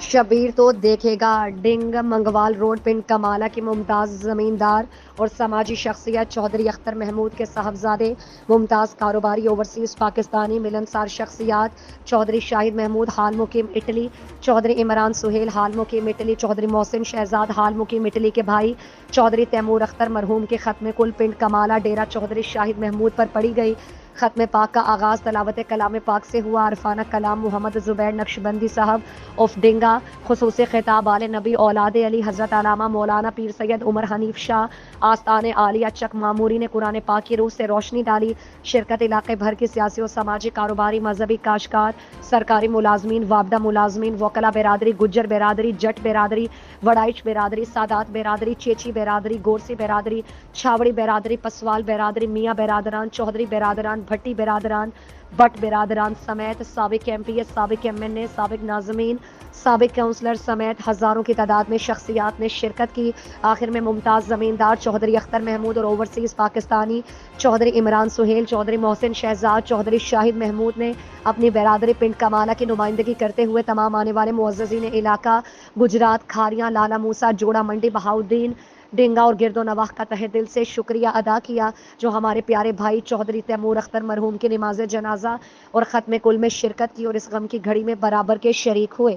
شبیر تو دیکھے گا ڈنگ منگوال روڈ پنڈ کمالہ کی ممتاز زمیندار اور سماجی شخصیت چودھری اختر محمود کے صاحبزادے ممتاز کاروباری اوورسیز پاکستانی ملنسار شخصیات چودھری شاہد محمود حال مقیم اٹلی، چودھری عمران سہیل حال مقیم اٹلی، چودھری محسن شہزاد حال مقیم اٹلی کے بھائی چودھری تیمور اختر مرحوم کے ختم کل پنڈ کمالہ ڈیرہ چودھری شاہد محمود پر پڑھی گئی ختم پاک کا آغاز تلاوت کلام پاک سے ہوا۔ عارفانہ کلام محمد زبیر نقشبندی صاحب آف ڈنگا، خصوصی خطاب آل نبی اولاد علی حضرت علامہ مولانا پیر سید عمر حنیف شاہ آستان عالیہ چک معموری نے قرآن پاک کی روح سے روشنی ڈالی۔ شرکت علاقے بھر کی سیاسی و سماجی کاروباری مذہبی کاشکار سرکاری ملازمین وابڈہ ملازمین وکلا برادری گجر برادری جٹ برادری وڑائچ برادری سادات برادری چیچی برادری گورسی برادری چھاوڑی برادری پسوال برادری میاں برادران چودھری برادران بھٹی برادران بٹ برادران سمیت سابق ایم پی سابق ایم این اے سابق ناظمین سابق کونسلر سمیت ہزاروں کی تعداد میں شخصیات نے شرکت کی۔ آخر میں ممتاز زمیندار چودھری اختر محمود اور اوورسیز پاکستانی چودھری عمران سہیل چودھری محسن شہزاد چودھری شاہد محمود نے اپنی برادری پنڈ کمالہ کی نمائندگی کرتے ہوئے تمام آنے والے معززین علاقہ گجرات کھاریاں لالا موسیٰ جوڑا منڈی بہاؤالدین ڈنگا اور گرد و نواح کا تہہ دل سے شکریہ ادا کیا جو ہمارے پیارے بھائی چودھری تیمور اختر مرحوم کی نماز جنازہ اور ختم کل میں شرکت کی اور اس غم کی گھڑی میں برابر کے شریک ہوئے۔